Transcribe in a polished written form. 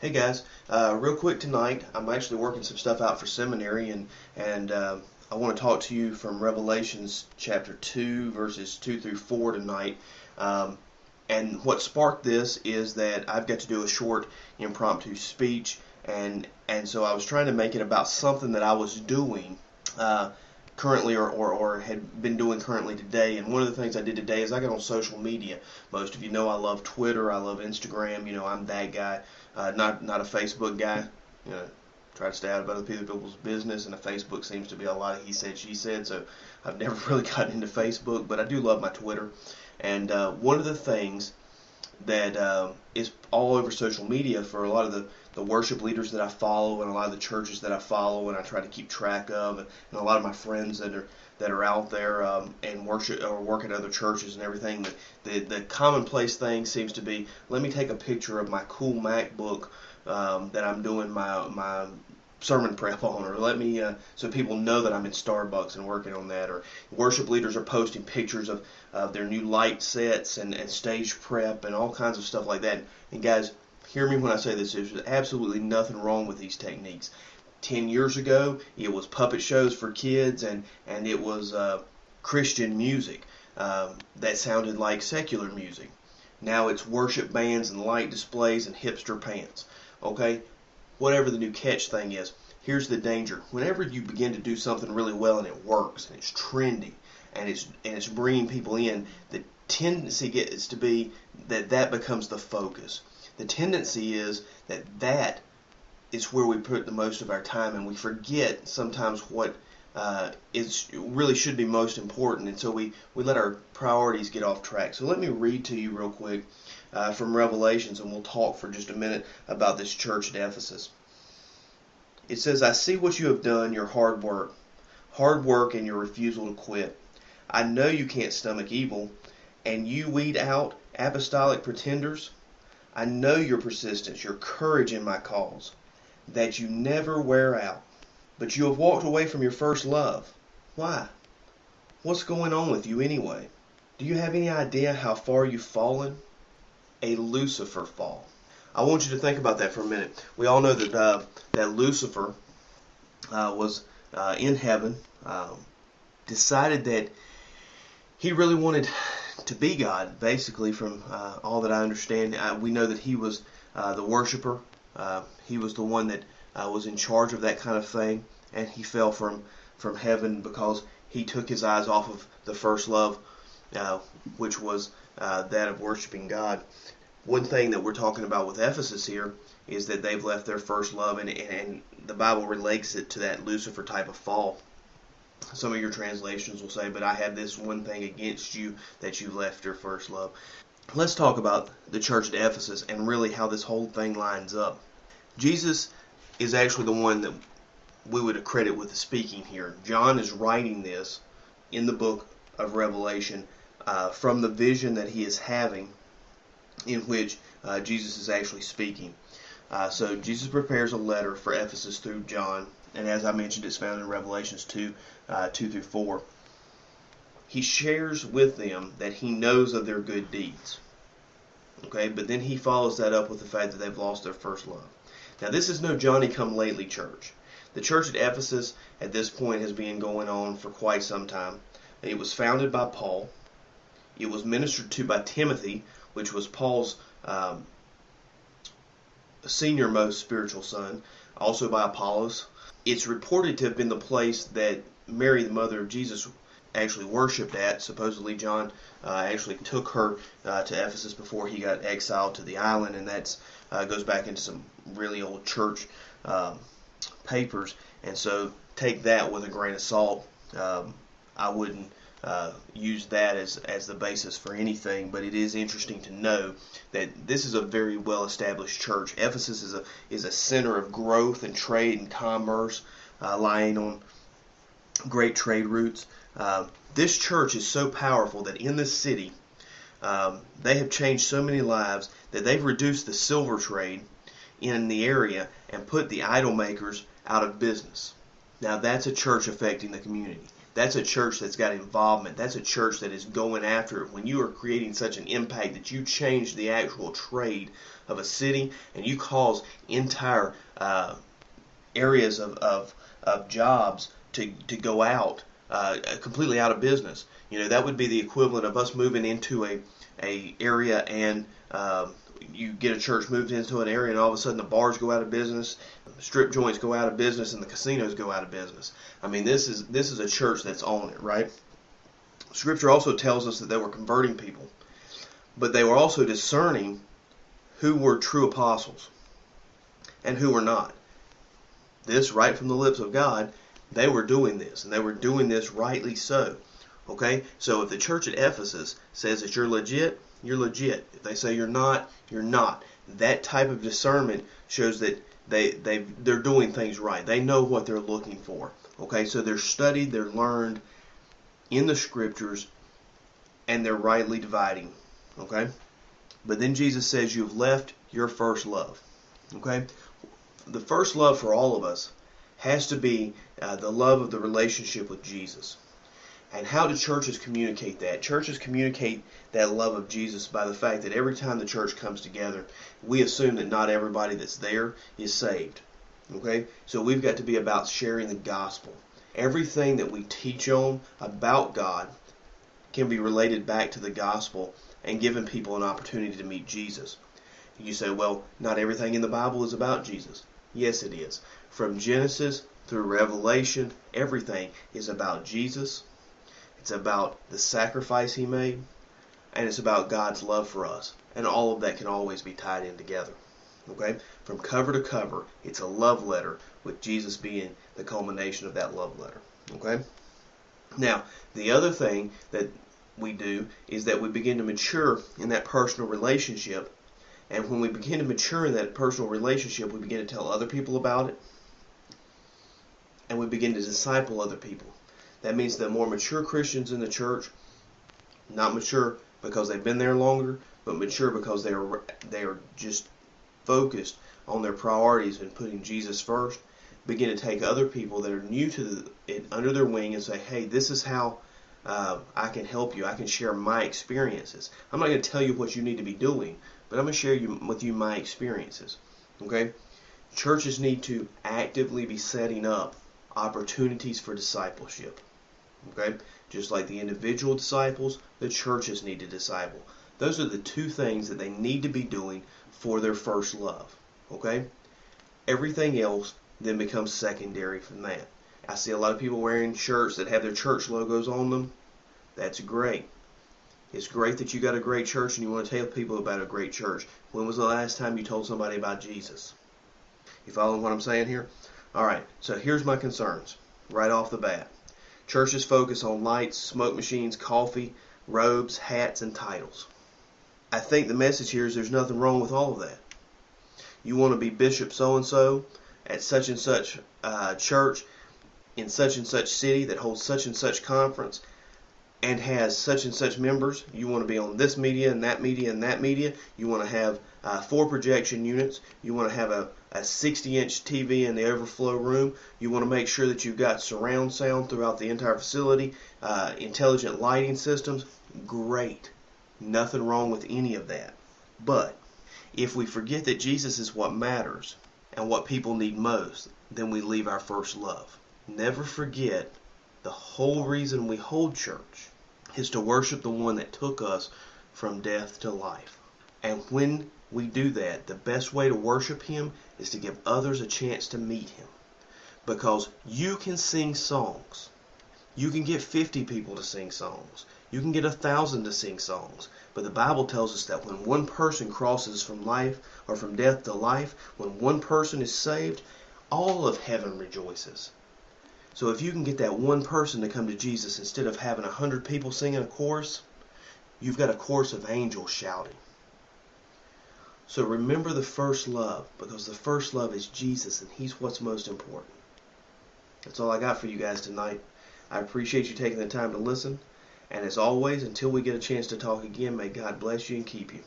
Hey guys, real quick tonight, I'm actually working some stuff out for seminary, and I want to talk to you from Revelations chapter 2, verses 2 through 4 tonight. And what sparked this is that I've got to do a short impromptu speech, and so I was trying to make it about something that I was doing currently or had been doing currently today. And one of the things I did today is I got on social media. Most of you know I love Twitter, I love Instagram. I'm that guy. Not a Facebook guy. Try to stay out of other people's business, and Facebook seems to be a lot of he said, she said, so I've never really gotten into Facebook, but I do love my Twitter. And one of the things that is all over social media for a lot of the worship leaders that I follow and a lot of the churches that I follow and I try to keep track of, and a lot of my friends that are out there and worship or work at other churches and everything, the commonplace thing seems to be, let me take a picture of my cool MacBook that I'm doing my sermon prep on, or let me so people know that I'm in Starbucks and working on that. Or worship leaders are posting pictures of their new light sets and stage prep and all kinds of stuff like that. And guys, hear me when I say this, there's absolutely nothing wrong with these techniques. 10 years ago, it was puppet shows for kids, and it was Christian music that sounded like secular music. Now it's worship bands and light displays and hipster pants. Okay? Whatever the new catch thing is, here's the danger. Whenever you begin to do something really well and it works and it's trendy and it's bringing people in, the tendency gets to be that becomes the focus. The tendency is that is where we put the most of our time, and we forget sometimes what really should be most important, and so we let our priorities get off track. So let me read to you real quick from Revelations, and we'll talk for just a minute about this church at Ephesus. It says, I see what you have done, your hard work and your refusal to quit. I know you can't stomach evil, and you weed out apostolic pretenders. I know your persistence, your courage in my cause, that you never wear out. But you have walked away from your first love. Why? What's going on with you anyway? Do you have any idea how far you've fallen? A Lucifer fall. I want you to think about that for a minute. We all know that Lucifer was in heaven, decided that he really wanted to be God, basically, from all that I understand. We know that he was the worshiper. He was the one that was in charge of that kind of thing, and he fell from heaven because he took his eyes off of the first love, which was that of worshiping God. One thing that we're talking about with Ephesus here is that they've left their first love, and the Bible relates it to that Lucifer type of fall. Some of your translations will say, but I have this one thing against you, that you left your first love. Let's talk about the church at Ephesus and really how this whole thing lines up. Jesus is actually the one that we would accredit with the speaking here. John is writing this in the book of Revelation from the vision that he is having, in which Jesus is actually speaking. So Jesus prepares a letter for Ephesus through John, and as I mentioned, it's found in Revelations 2 through 4. He shares with them that he knows of their good deeds. Okay, but then he follows that up with the fact that they've lost their first love. Now, this is no Johnny-come-lately church. The church at Ephesus at this point has been going on for quite some time. It was founded by Paul. It was ministered to by Timothy, which was Paul's senior-most spiritual son, also by Apollos. It's reported to have been the place that Mary, the mother of Jesus, actually worshipped at. Supposedly John actually took her to Ephesus before he got exiled to the island, and that goes back into some really old church papers. And so take that with a grain of salt. I wouldn't use that as the basis for anything, but it is interesting to know that this is a very well-established church. Ephesus is a center of growth and trade and commerce, lying on great trade routes. This church is so powerful that in this city, they have changed so many lives that they've reduced the silver trade in the area and put the idol makers out of business. Now that's a church affecting the community. That's a church that's got involvement. That's a church that is going after it. When you are creating such an impact that you change the actual trade of a city and you cause entire areas of jobs to go out, completely out of business. That would be the equivalent of us moving into a area and you get a church moved into an area and all of a sudden the bars go out of business, the strip joints go out of business, and the casinos go out of business. I mean, this is a church that's on it, right? Scripture also tells us that they were converting people, but they were also discerning who were true apostles and who were not. This right from the lips of God. They were doing this, and they were doing this rightly so. Okay? So if the church at Ephesus says that you're legit, you're legit. If they say you're not, you're not. That type of discernment shows that they're doing things right. They know what they're looking for. Okay? So they're studied, they're learned in the Scriptures, and they're rightly dividing. Okay? But then Jesus says you've left your first love. Okay? The first love for all of us has to be the love of the relationship with Jesus. And how do churches communicate that? Churches communicate that love of Jesus by the fact that every time the church comes together, we assume that not everybody that's there is saved. Okay? So we've got to be about sharing the gospel. Everything that we teach on about God can be related back to the gospel and giving people an opportunity to meet Jesus. You say, well, not everything in the Bible is about Jesus. Yes, it is. From Genesis through Revelation, everything is about Jesus. It's about the sacrifice He made, and it's about God's love for us. And all of that can always be tied in together. Okay? From cover to cover, it's a love letter, with Jesus being the culmination of that love letter. Okay? Now, the other thing that we do is that we begin to mature in that personal relationship. And when we begin to mature in that personal relationship, we begin to tell other people about it. And we begin to disciple other people. That means that more mature Christians in the church, not mature because they've been there longer, but mature because they are just focused on their priorities and putting Jesus first, begin to take other people that are new to it under their wing and say, hey, this is how I can help you. I can share my experiences. I'm not going to tell you what you need to be doing, but I'm going to share with you my experiences. Okay? Churches need to actively be setting up opportunities for discipleship. Okay? Just like the individual disciples, the churches need to disciple. Those are the two things that they need to be doing for their first love. Okay? Everything else then becomes secondary from that. I see a lot of people wearing shirts that have their church logos on them. That's great. It's great that you got a great church and you want to tell people about a great church. When was the last time you told somebody about Jesus? You following what I'm saying here? Alright, so here's my concerns right off the bat. Churches focus on lights, smoke machines, coffee, robes, hats, and titles. I think the message here is there's nothing wrong with all of that. You want to be Bishop so-and-so at such and such church in such and such city that holds such and such conference and has such and such members. You want to be on this media and that media and that media. You want to have 4 projection units. You want to have a 60-inch TV in the overflow room. You want to make sure that you've got surround sound throughout the entire facility, intelligent lighting systems. Great. Nothing wrong with any of that. But if we forget that Jesus is what matters and what people need most, then we leave our first love. Never forget the whole reason we hold church is to worship the one that took us from death to life. And when we do that, the best way to worship Him is to give others a chance to meet Him. Because you can sing songs. You can get 50 people to sing songs. You can get 1,000 to sing songs. But the Bible tells us that when one person crosses from life or from death to life, when one person is saved, all of heaven rejoices. So if you can get that one person to come to Jesus instead of having 100 people singing a chorus, you've got a chorus of angels shouting. So remember the first love, because the first love is Jesus, and He's what's most important. That's all I got for you guys tonight. I appreciate you taking the time to listen. And as always, until we get a chance to talk again, may God bless you and keep you.